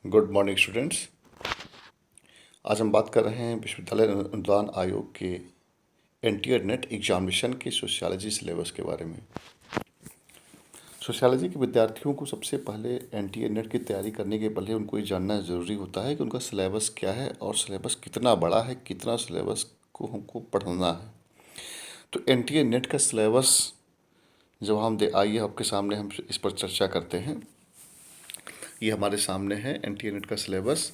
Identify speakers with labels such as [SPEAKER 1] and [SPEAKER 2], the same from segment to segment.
[SPEAKER 1] Good morning students. आज हम बात कर रहे हैं विश्वविद्यालय अनुदान आयोग के एनटीआर नेट एग्जामिनेशन के सोशियोलॉजी सिलेबस के बारे में। सोशियोलॉजी के विद्यार्थियों को सबसे पहले एनटीआर नेट की तैयारी करने के पहले उनको ये जानना ज़रूरी होता है कि उनका सिलेबस क्या है और सिलेबस कितना बड़ा है, कितना सिलेबस को हमको पढ़ना है। तो एनटीआर नेट का सिलेबस जब हम आइए आपके सामने हम इस पर चर्चा करते हैं। ये हमारे सामने है एनटीआर नेट का सिलेबस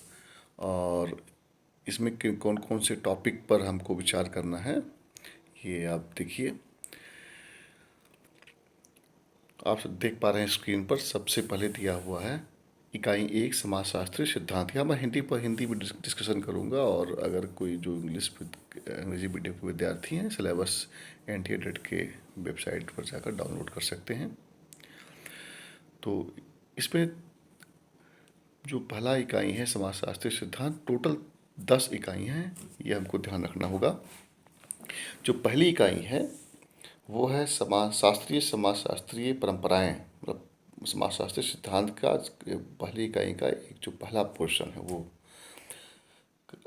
[SPEAKER 1] और इसमें कौन कौन से टॉपिक पर हमको विचार करना है ये आप देखिए। आप देख पा रहे हैं स्क्रीन पर सबसे पहले दिया हुआ है इकाई 1 समाजशास्त्री सिद्धांत। यहाँ मैं हिंदी में डिस्कशन करूँगा और अगर कोई जो अंग्रेजी मीडियम के विद्यार्थी हैं सिलेबस एनटीआर नेट के वेबसाइट पर जाकर डाउनलोड कर सकते हैं। तो इसमें जो पहला इकाई है समाजशास्त्री सिद्धांत, टोटल 10 इकाई हैं, ये हमको ध्यान रखना होगा। जो पहली इकाई है वो है समाजशास्त्रीय परंपराएं, मतलब समाजशास्त्रीय सिद्धांत का पहली इकाई का एक जो पहला पोर्शन है वो।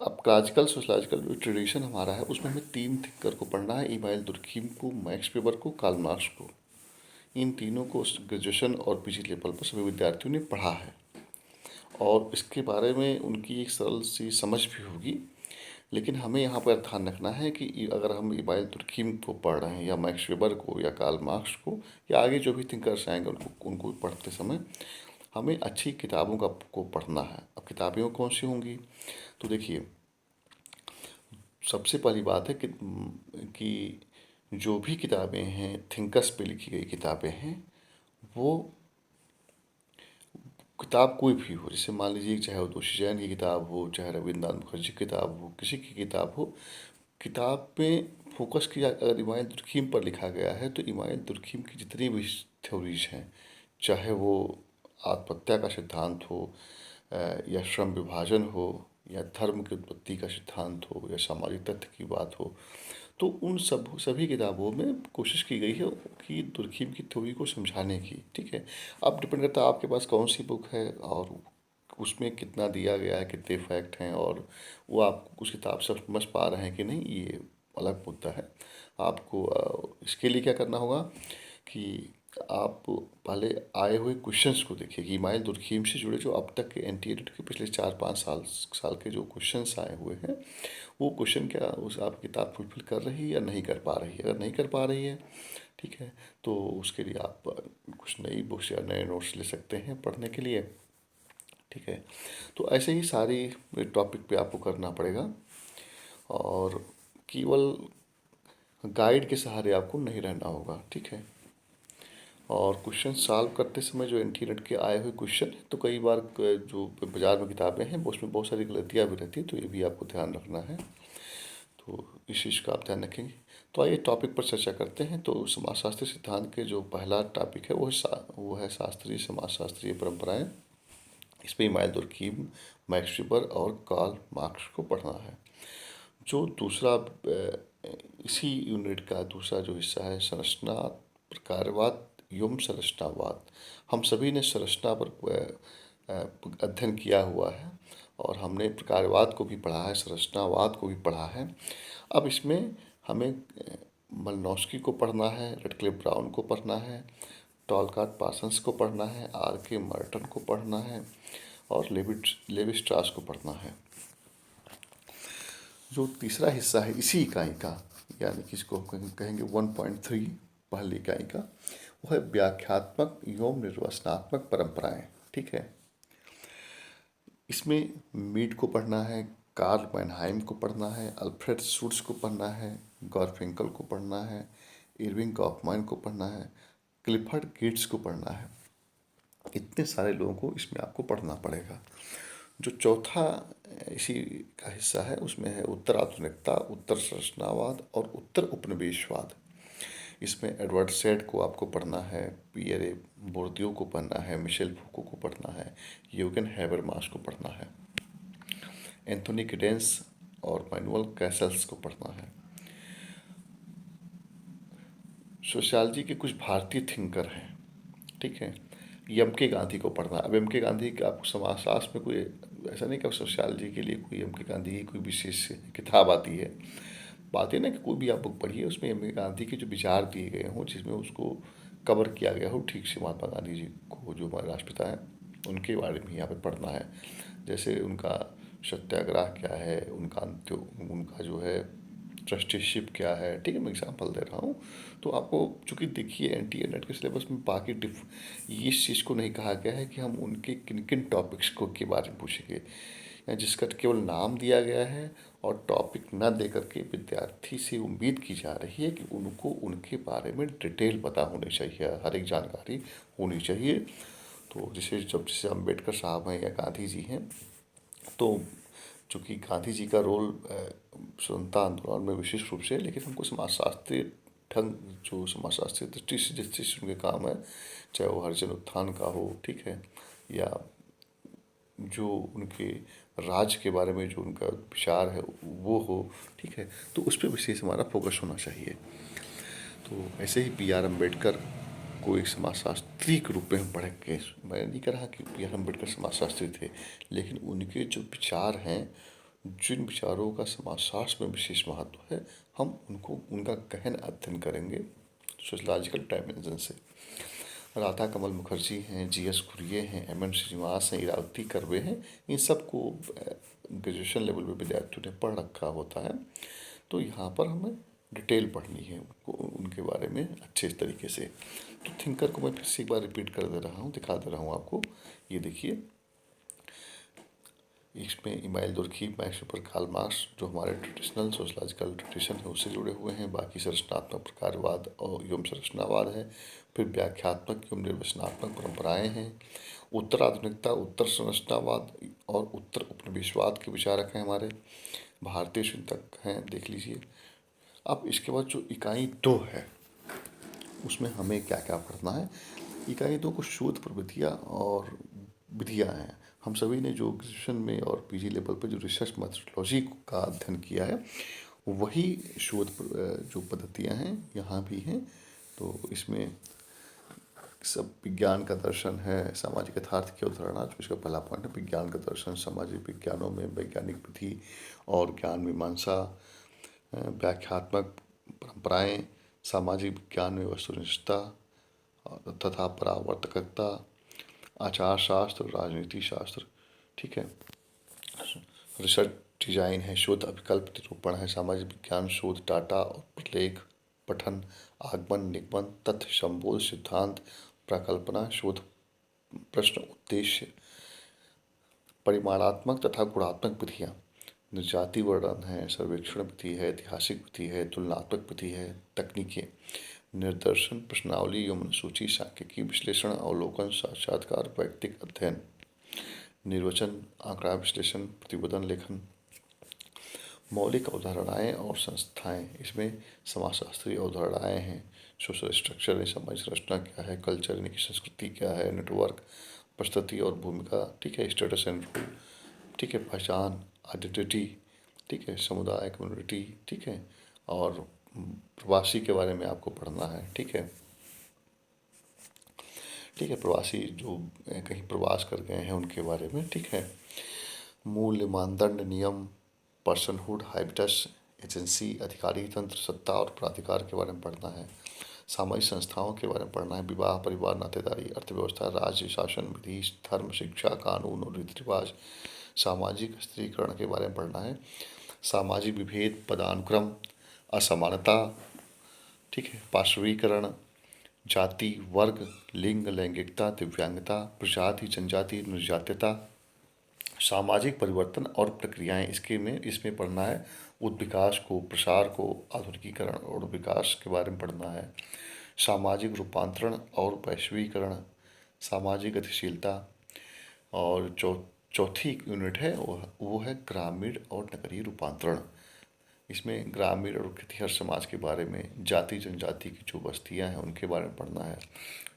[SPEAKER 1] अब क्लासिकल सोशलॉजिकल जो ट्रेडिशन हमारा है उसमें हमें 3 थिंकर को पढ़ना है, इमानुएल दुर्खीम को, मैक्स वेबर को, कार्ल मार्क्स को। इन तीनों को ग्रेजुएशन और पीजी लेवल पर सभी विद्यार्थियों ने पढ़ा है और इसके बारे में उनकी एक सरल सी समझ भी होगी। लेकिन हमें यहाँ पर ध्यान रखना है कि अगर हम इमानुएल दुर्खीम को पढ़ रहे हैं या मैक्स वेबर को या कार्ल मार्क्स को या आगे जो भी थिंकर्स आएंगे उनको पढ़ते समय हमें अच्छी किताबों को पढ़ना है। अब किताबें कौन सी होंगी, तो देखिए सबसे पहली बात है कि जो भी किताबें हैं थिंकर्स पे लिखी गई किताबें हैं, वो किताब कोई भी हो, जैसे मान लीजिए चाहे वो दोषी जैन की किताब हो, चाहे रविन्द्रनाथ मुखर्जी की किताब हो, किसी की किताब हो, किताब में फोकस किया अगर इमानुएल दुर्खीम पर लिखा गया है तो इमानुएल दुर्खीम की जितनी भी थ्योरीज हैं, चाहे वो आत्महत्या का सिद्धांत हो या श्रम विभाजन हो या धर्म की उत्पत्ति का सिद्धांत हो या सामाजिक तथ्य की बात हो, तो उन सभी किताबों में कोशिश की गई है कि दुर्खीम की थ्योरी को समझाने की। ठीक है, अब डिपेंड करता है आपके पास कौन सी बुक है और उसमें कितना दिया गया है, कितने फैक्ट हैं और वो आप उस किताब से समझ पा रहे हैं कि नहीं, ये अलग मुद्दा है। आपको इसके लिए क्या करना होगा कि आप पहले आए हुए क्वेश्चंस को देखिए कि इमानुएल दुर्खीम से जुड़े जो अब तक के एनटीआर नेट के पिछले 4-5 साल के जो क्वेश्चंस आए हुए हैं, वो क्वेश्चन क्या उस आप किताब फुलफिल कर रही है या नहीं कर पा रही है। अगर नहीं कर पा रही है, ठीक है, तो उसके लिए आप कुछ नई बुक्स या नए नोट्स ले सकते हैं पढ़ने के लिए। ठीक है, तो ऐसे ही सारी टॉपिक पे आपको करना पड़ेगा और केवल गाइड के सहारे आपको नहीं रहना होगा। ठीक है, और क्वेश्चन सॉल्व करते समय जो एनटीआर नेट के आए हुए क्वेश्चन हैं, तो कई बार जो बाज़ार में किताबें हैं उसमें बहुत सारी गलतियाँ भी रहती हैं, तो ये भी आपको ध्यान रखना है। तो इस चीज़ का आप ध्यान रखेंगे। तो आइए टॉपिक पर चर्चा करते हैं। तो समाजशास्त्री सिद्धांत के जो पहला टॉपिक है वो है समाजशास्त्रीय परंपराएं। इसमें इमानुएल दुर्खीम, मैक्स वेबर और कार्ल मार्क्स को पढ़ना है। जो दूसरा इसी यूनिट का दूसरा जो हिस्सा है संरचना प्रकारवाद एवं संरचनावाद। हम सभी ने संरचना पर अध्ययन किया हुआ है और हमने प्रकारवाद को भी पढ़ा है, संरचनावाद को भी पढ़ा है। अब इसमें हमें मलिनोव्स्की को पढ़ना है, रेडक्लिफ ब्राउन को पढ़ना है, टॉलकाट पार्सन्स को पढ़ना है, आर के मर्टन को पढ़ना है और लेवी स्ट्रास को पढ़ना है। जो तीसरा हिस्सा है इसी इकाई का, यानी कि इसको कहेंगे 1.3 पहली इकाई का, वो है व्याख्यात्मक एवं निर्वचनात्मक परंपराएं। ठीक है, इसमें मीड को पढ़ना है, कार्ल मैनहाइम को पढ़ना है, अल्फ्रेड शुट्ज को पढ़ना है, गॉरफिंकल को पढ़ना है, इरविंग गॉफमैन को पढ़ना है, क्लिफर्ड गेट्स को पढ़ना है। इतने सारे लोगों को इसमें आपको पढ़ना पड़ेगा। जो चौथा इसी का हिस्सा है उसमें है उत्तर आधुनिकता, उत्तर संरचनावाद और उत्तर उपनिवेशवाद। इसमें एडवर्ड सैड को आपको पढ़ना है, पियरे बोर्दियो को पढ़ना है, मिशेल फूको को पढ़ना है, यूगेन हैबरमास को पढ़ना है, एंथोनी किडेंस और मैनुअल कैसल्स को पढ़ना है। सोशियोलॉजी के कुछ भारतीय थिंकर हैं। ठीक है, एम के गांधी को पढ़ना। अब एम के गांधी का आपको समाजशास्त्र में कोई ऐसा नहीं कि सोशियोलॉजी के लिए कोई एम के गांधी की कोई विशेष किताब आती है। बात है ना कि कोई भी आप बुक पढ़िए उसमें एम के गांधी के जो विचार दिए गए हों, जिसमें उसको कवर किया गया हो ठीक से, महात्मा गांधी जी को जो हमारे राष्ट्रपिता हैं उनके बारे में यहाँ पे पढ़ना है। जैसे उनका सत्याग्रह क्या है, उनका जो है ट्रस्टीशिप क्या है, ठीक है, मैं एग्जाम्पल दे रहा हूँ। तो आपको चूंकि देखिए एनटीए नेट के सिलेबस में बाकी इस चीज़ को नहीं कहा गया है कि हम उनके किन किन टॉपिक्स को के बारे में पूछेंगे, या जिसका केवल नाम दिया गया है और टॉपिक न दे करके विद्यार्थी से उम्मीद की जा रही है कि उनको उनके बारे में डिटेल पता होनी चाहिए, हर एक जानकारी होनी चाहिए। तो जैसे अम्बेडकर साहब हैं या गांधी जी हैं, तो चूँकि गांधी जी का रोल स्वतंत्रता आंदोलन में विशेष रूप से, लेकिन हमको समाजशास्त्रीय ढंग, जो समाजशास्त्रीय दृष्टि से जिस चीज़ से उनके काम है, चाहे वो हरिजन उत्थान का हो, ठीक है, या जो उनके राज्य के बारे में जो उनका विचार है वो हो, ठीक है, तो उस पर विशेष हमारा फोकस होना चाहिए। तो ऐसे ही बी आर अम्बेडकर को एक समाजशास्त्री के रूप में हम पढ़ के, मैं नहीं कह रहा कि बी आर अम्बेडकर समाजशास्त्री थे, लेकिन उनके जो विचार हैं, जिन विचारों का समाजशास्त्र में विशेष महत्व है, हम उनका गहन अध्ययन करेंगे सोशलॉजिकल डायमेंशन से। राधा कमल मुखर्जी हैं, जी एस खुरिये हैं, एम एन श्रीनिवास हैं, इरावती कर्वे हैं, इन सबको ग्रेजुएशन लेवल में विद्यार्थियों ने पढ़ रखा होता है। तो यहाँ पर हमें डिटेल पढ़नी है उनके बारे में अच्छे तरीके से। तो थिंकर को मैं फिर से एक बार रिपीट कर दे रहा हूँ, दिखा दे रहा हूँ आपको। ये देखिए, इसमें Emile Durkheim, Max Weber, Karl Marx जो हमारे ट्रेडिशनल सोशलॉजिकल ट्रेडिशन है उससे जुड़े हुए हैं। बाकी संरचनात्मक प्रकारवाद और एवं संरचनावाद है। फिर व्याख्यात्मक एवं निर्वचनात्मक परंपराएं हैं। उत्तर आधुनिकता, उत्तर संरचनावाद और उत्तर उपनिवेशवाद के विचारक हैं हमारे भारतीय चिंतक हैं, देख लीजिए। अब इसके बाद जो इकाई 2 है उसमें हमें क्या क्या पढ़ना है। इकाई 2 को शोध प्रविधियाँ और विधियाँ हैं। हम सभी ने जो ग्रेजुएशन में और पीजी लेवल पर जो रिसर्च मेथोडोलॉजी का अध्ययन किया है, वही शोध जो पद्धतियाँ हैं यहाँ भी हैं। तो इसमें सब विज्ञान का दर्शन है, सामाजिक यथार्थ की अवधारणा, जो इसका पहला पॉइंट है। विज्ञान का दर्शन, सामाजिक विज्ञानों में वैज्ञानिक विधि और ज्ञान मीमांसा, व्याख्यात्मक परंपराएं, सामाजिक विज्ञान में वस्तुनिष्ठता तथा परावर्तकता, आचार शास्त्र, राजनीति शास्त्र, ठीक है। रिसर्च डिजाइन है, शोध अभिकल्प निरूपण है, सामाजिक विज्ञान शोध डाटा और प्रलेख पठन, आगमन निगमन, तथ्य संबोध सिद्धांत, प्रकल्पना शोध, प्रश्न उद्देश्य, परिमाणात्मक तथा गुणात्मक विधियाँ, जाति वर्णन है, सर्वेक्षण विधि है, ऐतिहासिक विधि है, तुलनात्मक विधि है, तकनीकें, निर्देशन, प्रश्नावली एवं सूची, सांख्यिकी विश्लेषण, अवलोकन, साक्षात्कार, वैयक्तिक अध्ययन, निर्वचन, आंकड़ा विश्लेषण, प्रतिवेदन लेखन, मौलिक अवधारणाएं और संस्थाएं। इसमें समाजशास्त्रीय अवधारणाएं हैं, सोशल स्ट्रक्चर है, समाज संरचना क्या है, कल्चर यानी कि संस्कृति क्या है, नेटवर्क, परिस्थिति और भूमिका, ठीक है, स्टेटस एंड रोल, ठीक है, पहचान, आइडेंटिटी, ठीक है, समुदाय, कम्युनिटी, ठीक है, और प्रवासी के बारे में आपको पढ़ना है, ठीक है। ठीक है, प्रवासी जो कहीं प्रवास कर गए हैं उनके बारे में, ठीक है। मूल्य, मानदंड, नियम, पर्सनहुड, हाबिटस, एजेंसी, अधिकारी तंत्र, सत्ता और प्राधिकार के बारे में पढ़ना है। सामाजिक संस्थाओं के बारे में पढ़ना है। विवाह, परिवार, नातेदारी, अर्थव्यवस्था, राज्य शासन, विधि, धर्म, शिक्षा, कानून और रीति रिवाज, सामाजिक स्त्रीकरण के बारे में पढ़ना है। सामाजिक विभेद, पदानुक्रम, असमानता, ठीक है, पार्श्वीकरण, जाति, वर्ग, लिंग, लैंगिकता, दिव्यांगता, प्रजाति, जनजाति, निर्जातीयता, सामाजिक परिवर्तन और प्रक्रियाएं, इसमें पढ़ना है। उत्विकास को, प्रसार को, आधुनिकीकरण और विकास के बारे में पढ़ना है। सामाजिक रूपांतरण और वैश्वीकरण, सामाजिक गतिशीलता, और चौथी यूनिट है वो है ग्रामीण और नगरीय रूपांतरण। इसमें ग्रामीण और खेतिहर समाज के बारे में, जाति जनजाति की जो बस्तियां हैं उनके बारे में पढ़ना है।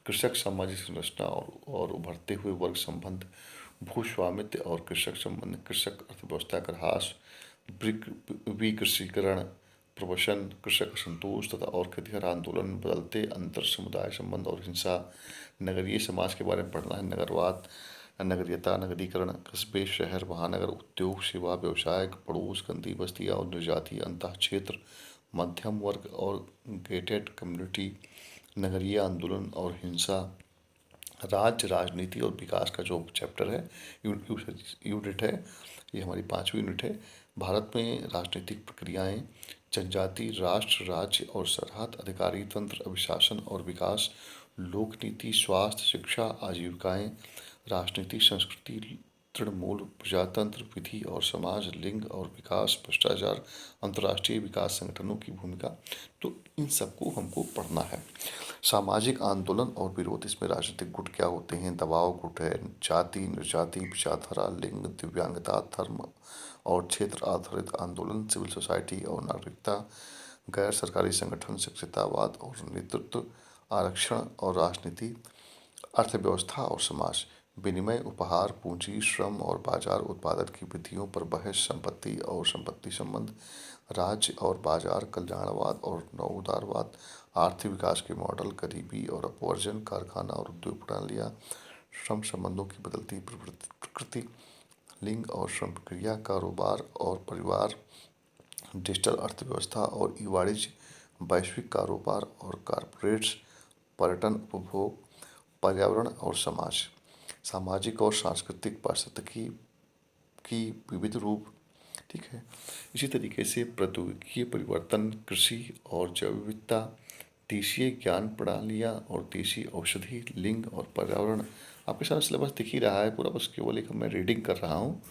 [SPEAKER 1] कृषक सामाजिक संरचना और उभरते हुए वर्ग संबंध, भूस्वामित्व और कृषक संबंध, कृषक अर्थव्यवस्था का ह्रास, विकृषीकरण, प्रवसन, कृषक असंतोष तथा और खेतिहर आंदोलन, बदलते अंतर समुदाय संबंध और हिंसा, नगरीय समाज के बारे में पढ़ना है, नगरवाद, नगरीयता, नगरीकरण, कस्बे, शहर, महानगर, उद्योग, सेवा, व्यवसाय, पड़ोस, गंदी बस्तियाँ और निर्जाति, अंतः क्षेत्र, मध्यम वर्ग और गेटेड कम्युनिटी, नगरीय आंदोलन और हिंसा, राज्य, राजनीति और विकास का जो चैप्टर है, यूनिट है, ये हमारी 5वीं यूनिट है। भारत में राजनीतिक प्रक्रियाएं, जनजाति, राष्ट्र, राज्य और सरहद, अधिकारी तंत्र, अभिशासन और विकास, लोक नीति, स्वास्थ्य, शिक्षा, आजीविकाएं, राजनीतिक संस्कृति, तृणमूल, प्रजातंत्र, विधि और समाज, लिंग और विकास, भ्रष्टाचार, अंतर्राष्ट्रीय विकास संगठनों की भूमिका। तो इन सबको हमको पढ़ना है। सामाजिक आंदोलन और विरोध, इसमें राजनीतिक गुट क्या होते हैं, दबाव गुट है, जाति, निर्जाति, विचारधारा, लिंग, दिव्यांगता, धर्म और क्षेत्र आधारित आंदोलन, सिविल सोसाइटी और नागरिकता, गैर सरकारी संगठन, शिक्षितावाद और नेतृत्व, आरक्षण और राजनीति, अर्थव्यवस्था और समाज, विनिमय, उपहार, पूंजी, श्रम और बाजार उत्पादन की विधियों पर बहस, संपत्ति और संपत्ति संबंध, राज्य और बाजार, कल्याणवाद और नवोदारवाद, आर्थिक विकास के मॉडल, गरीबी और अपवर्जन, कारखाना और उद्योग प्रणालियाँ, श्रम संबंधों की बदलती प्रकृति, लिंग और श्रम प्रक्रिया, कारोबार और परिवार, डिजिटल अर्थव्यवस्था और ई वाणिज्य, वैश्विक कारोबार और कॉरपोरेट्स, पर्यटन, उपभोग, पर्यावरण और समाज, सामाजिक और सांस्कृतिक पारिस्थितिकी की विविध रूप। ठीक है। इसी तरीके से प्रौद्योगिकी परिवर्तन, कृषि और जैव विविधता, देशीय ज्ञान प्रणालियाँ और देशी औषधि, लिंग और पर्यावरण। आपके सामने सिलेबस दिख ही रहा है पूरा, बस केवल एक मैं रीडिंग कर रहा हूँ।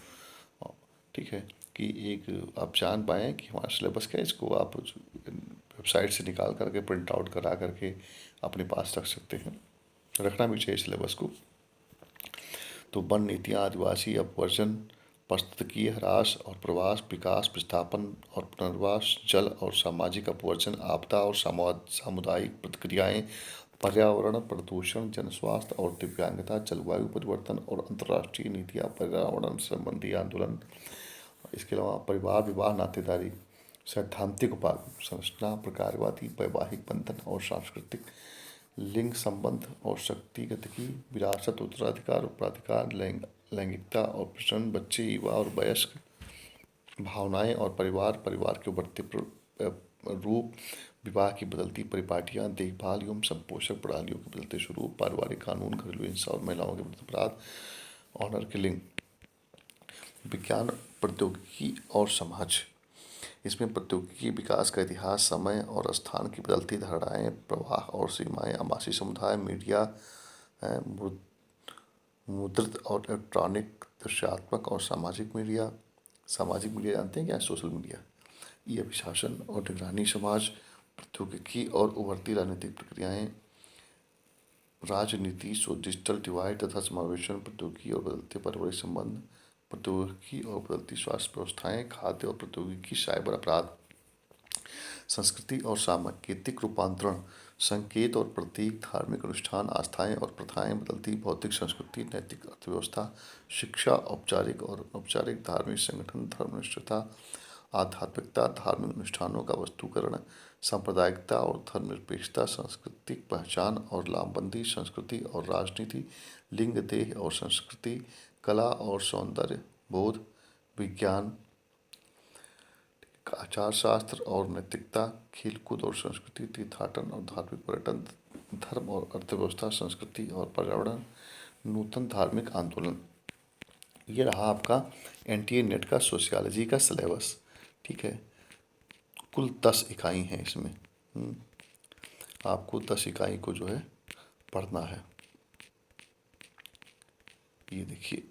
[SPEAKER 1] ठीक है, कि एक आप जान पाएँ कि हमारा सिलेबस क्या है। इसको आप वेबसाइट से निकाल करके प्रिंट आउट करा करके अपने पास रख सकते हैं, रखना भी चाहिए सिलेबस को। तो वन नीतियाँ, आदिवासी अपवर्जन, पारिस्थितिकीय ह्रास और प्रवास, विकास, विस्थापन और पुनर्वास, जल और सामाजिक अपवर्जन, आपदा और सामुदायिक प्रतिक्रियाएं, पर्यावरण प्रदूषण, जनस्वास्थ्य और दिव्यांगता, जलवायु परिवर्तन और अंतर्राष्ट्रीय नीतियाँ, पर्यावरण संबंधी आंदोलन। इसके अलावा परिवार, विवाह, नातेदारी, सैद्धांतिक उपाय, संरचना, प्रकारवादी, वैवाहिक बंधन और सांस्कृतिक, लिंग संबंध और शक्ति गतिकी, विरासत, उत्तराधिकार, प्राधिकार, लैंगिकता और प्रजनन, बच्चे, युवा और वयस्क, भावनाएं और परिवार, परिवार के उभरते रूप, विवाह की बदलती परिपाटियाँ, देखभाल एवं संपोषक प्रणालियों के बदलते स्वरूप, पारिवारिक कानून, घरेलू हिंसा और महिलाओं के विरुद्ध अपराध, ऑनर किलिंग, विज्ञान, प्रौद्योगिकी और समाज। इसमें प्रौद्योगिकी विकास का इतिहास, समय और स्थान की बदलती धारणाएं, प्रवाह और सीमाएं, आभासी समुदाय, मीडिया, मुद्रित और इलेक्ट्रॉनिक, दृश्यात्मक और सामाजिक मीडिया। सामाजिक मीडिया जानते हैं क्या है? Social media. ये अभिशासन और निगरानी समाज, प्रौद्योगिकी और उभरती राजनीतिक प्रक्रियाएं, राजनीति, सो डिजिटल डिवाइड तथा समावेशन, प्रौद्योगिकी और बदलते पारिवारिक संबंध, प्रौद्योगिकी और बदलती स्वास्थ्य व्यवस्थाएं, खाद्य और प्रौद्योगिकी, साइबर अपराध, संस्कृति और सांकेतिक रूपांतरण, संकेत और प्रतीक, धार्मिक अनुष्ठान, आस्थाएं और प्रथाएं, बदलती भौतिक संस्कृति, नैतिक अर्थव्यवस्था, शिक्षा, औपचारिक और अनौपचारिक, धार्मिक संगठन, धर्मनिष्ठता, आध्यात्मिकता, धार्मिक अनुष्ठानों का वस्तुकरण, सांप्रदायिकता और धर्मनिरपेक्षता, सांस्कृतिक पहचान और लामबंदी, संस्कृति और राजनीति, लिंग, देह और संस्कृति, कला और सौंदर्य बोध, विज्ञान, आचार शास्त्र और नैतिकता, खेलकूद और संस्कृति, तीर्थाटन और धार्मिक पर्यटन, धर्म और अर्थव्यवस्था, संस्कृति और पर्यावरण, नूतन धार्मिक आंदोलन। ये रहा आपका NTA नेट का सोशियोलॉजी का सिलेबस। ठीक है, कुल 10 इकाई हैं इसमें। आपको 10 इकाई को जो है पढ़ना है। ये देखिए,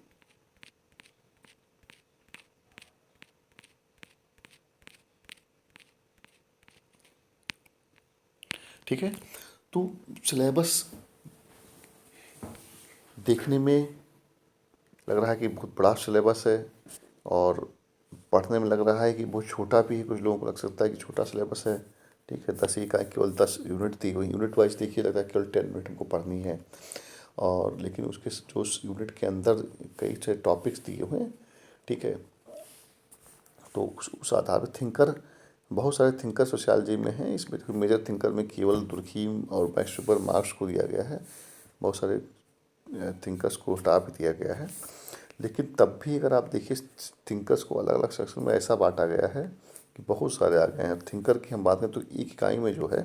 [SPEAKER 1] ठीक है। तो सिलेबस देखने में लग रहा है कि बहुत बड़ा सिलेबस है और पढ़ने में लग रहा है कि बहुत छोटा भी है। कुछ लोगों को लग सकता है कि छोटा सिलेबस है। ठीक है, 10 इकाई, केवल 10 यूनिट दी हुई, यूनिट वाइज देखिए लगता है केवल 10 यूनिट हमको पढ़नी है। और लेकिन उसके जो यूनिट के अंदर कई सारे टॉपिक्स दिए हुए हैं। ठीक है, तो उस आधार पर थिंकर, बहुत सारे थिंकर सोशियोलॉजी में हैं। इसमें मेजर थिंकर में केवल दुर्खीम और मैक्स वेबर मार्क्स को दिया गया है। बहुत सारे थिंकर्स को हटा भी दिया गया है। लेकिन तब भी अगर आप देखिए थिंकर्स को अलग अलग सेक्शन में ऐसा बांटा गया है कि बहुत सारे आ गए हैं। थिंकर की हम बात करें तो एक इकाई में जो है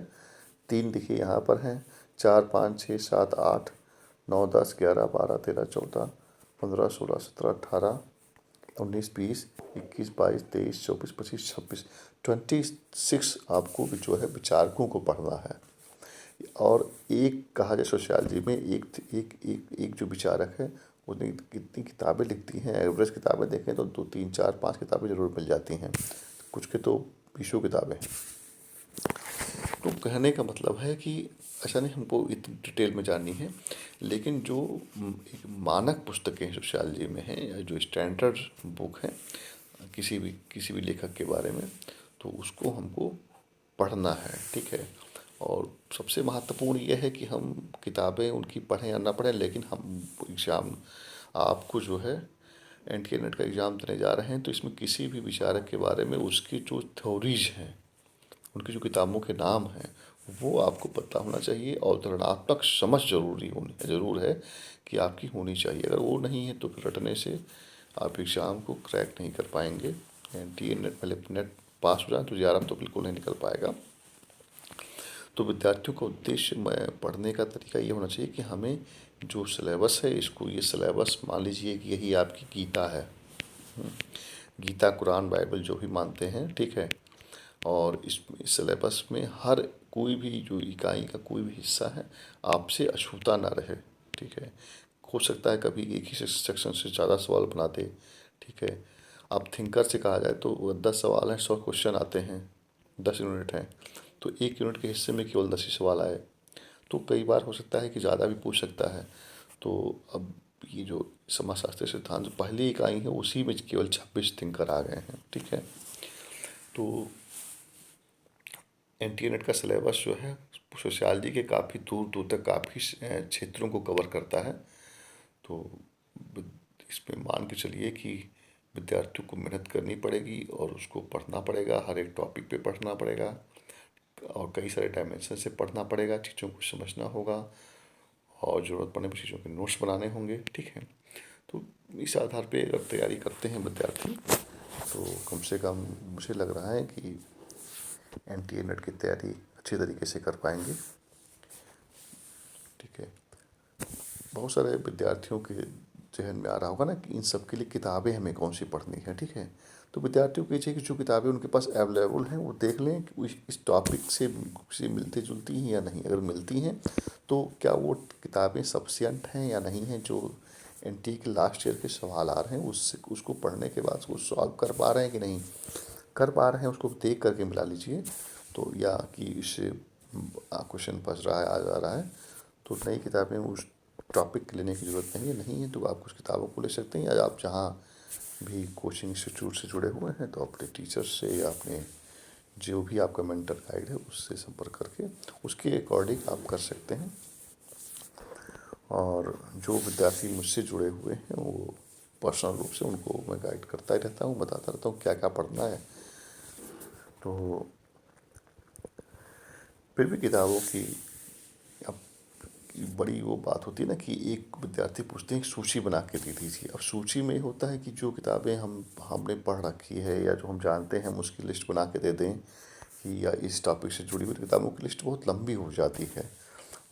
[SPEAKER 1] 3 देखिए यहाँ पर हैं, 4, 5, 6, 7, 8, 9, 10, 11, 12, 13, 14, 15, 16, 17, 18, 19, 20, 21, 22, 23, 24, 25, 26, 26 आपको जो है विचारकों को पढ़ना है। और एक कहा जाए सोशियोलॉजी में एक एक एक एक जो विचारक है उसने कितनी किताबें लिखती हैं, एवरेज किताबें देखें तो 2, 3, 4, 5 किताबें ज़रूर मिल जाती हैं, कुछ के तो 20 किताबें हैं। तो कहने का मतलब है कि ऐसा नहीं हमको इतनी डिटेल में जाननी है, लेकिन जो एक मानक पुस्तकें सोशियोलॉजी में हैं या जो स्टैंडर्ड बुक है किसी भी लेखक के बारे में, तो उसको हमको पढ़ना है, ठीक है। और सबसे महत्वपूर्ण यह है कि हम किताबें उनकी पढ़ें या ना पढ़ें, लेकिन हम एग्ज़ाम आपको जो है एनटीए नेट का एग्ज़ाम देने जा रहे हैं तो इसमें किसी भी विचारक के बारे में उसकी जो थ्योरीज हैं, उनकी जो किताबों के नाम हैं, वो आपको पता होना चाहिए। और तुलनात्मक समझ ज़रूर है कि आपकी होनी चाहिए। अगर वो नहीं है तो फिर रटने से आप एग्ज़ाम को क्रैक नहीं कर पाएंगे। एनटीए नेट पहले नेट पास हो जाए तो जेआरएफ तो बिल्कुल नहीं निकल पाएगा। तो विद्यार्थियों का उद्देश्य पढ़ने का तरीका ये होना चाहिए कि हमें जो सिलेबस है इसको, ये सिलेबस मान लीजिए कि यही आपकी गीता है, गीता, कुरान, बाइबल जो भी मानते हैं, ठीक है। और इस सिलेबस में हर कोई भी जो इकाई का कोई भी हिस्सा है आपसे अछूता ना रहे, ठीक है। हो सकता है कभी एक ही सेक्शन से ज़्यादा सवाल बना दे, ठीक है। अब थिंकर से कहा जाए तो 10 सवाल हैं, 100 क्वेश्चन आते हैं, 10 यूनिट हैं, तो 1 यूनिट के हिस्से में केवल 10 ही सवाल आए, तो कई बार हो सकता है कि ज़्यादा भी पूछ सकता है। तो अब ये जो समाजशास्त्री सिद्धांत जो पहली इकाई है उसी में केवल 26 थिंकर आ गए हैं, ठीक है। तो एनटीए नेट का सिलेबस जो है सोशियोलॉजी के काफ़ी दूर दूर तक काफ़ी क्षेत्रों को कवर करता है। तो इसमें मान के चलिए कि विद्यार्थियों को मेहनत करनी पड़ेगी और उसको पढ़ना पड़ेगा, हर एक टॉपिक पे पढ़ना पड़ेगा और कई सारे डायमेंशन से पढ़ना पड़ेगा, चीज़ों को समझना होगा और ज़रूरत पड़ने पर चीज़ों के नोट्स बनाने होंगे, ठीक है। तो इस आधार पे अगर तैयारी करते हैं विद्यार्थी तो कम से कम मुझे लग रहा है कि एनटीए नेट की तैयारी अच्छी तरीके से कर पाएंगे, ठीक है। बहुत सारे विद्यार्थियों के जहन में आ रहा होगा ना कि इन सब के लिए किताबें हमें कौन सी पढ़नी है, ठीक है। तो विद्यार्थियों को चाहिए कि जो किताबें उनके पास अवेलेबल हैं वो देख लें कि इस टॉपिक से मिलती जुलती हैं या नहीं। अगर मिलती हैं तो क्या वो किताबें सफिशिएंट हैं या नहीं हैं, जो एनटीए के लास्ट ईयर के सवाल आ रहे हैं उसको पढ़ने के बाद उसको सॉल्व कर पा रहे हैं कि नहीं कर पा रहे हैं, उसको देख करके मिला लीजिए। तो या कि इससे क्वेश्चन फंस रहा है, आ जा रहा है, तो नई किताबें उस टॉपिक लेने की ज़रूरत नहीं है तो आप कुछ किताबों को ले सकते हैं। या आप जहाँ भी कोचिंग इंस्टीट्यूट से जुड़े हुए हैं तो अपने टीचर से या अपने जो भी आपका मेंटर गाइड है उससे संपर्क करके उसके अकॉर्डिंग आप कर सकते हैं। और जो विद्यार्थी मुझसे जुड़े हुए हैं वो पर्सनल रूप से उनको मैं गाइड करता ही रहता हूँ, बताता रहता हूँ क्या क्या पढ़ना है। तो फिर भी किताबों की अब बड़ी वो बात होती है ना कि एक विद्यार्थी पूछते हैं सूची बना के दे दीजिए। अब सूची में होता है कि जो किताबें हमने पढ़ रखी है या जो हम जानते हैं हम उसकी लिस्ट बना के दे दें कि या इस टॉपिक से जुड़ी हुई किताबों की लिस्ट बहुत लंबी हो जाती है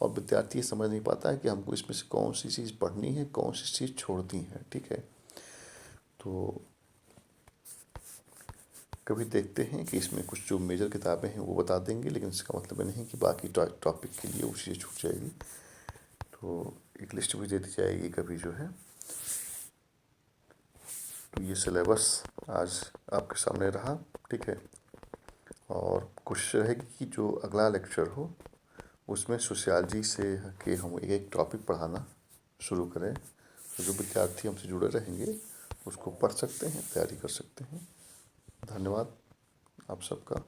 [SPEAKER 1] और विद्यार्थी ये समझ नहीं पाता है कि हमको इसमें से कौन सी चीज़ पढ़नी है, कौन सी चीज़ छोड़नी है, ठीक है। तो कभी देखते हैं कि इसमें कुछ जो मेजर किताबें हैं वो बता देंगे, लेकिन इसका मतलब नहीं कि बाकी टॉपिक के लिए वो चीज़ें छूट जाएगी। तो एक लिस्ट भी दे दी जाएगी कभी जो है। तो ये सिलेबस आज आपके सामने रहा, ठीक है। और कोशिश रहेगी कि जो अगला लेक्चर हो उसमें सोशियोलॉजी से के हम एक टॉपिक पढ़ाना शुरू करें। तो जो विद्यार्थी हमसे जुड़े रहेंगे उसको पढ़ सकते हैं, तैयारी कर सकते हैं। धन्यवाद आप सबका।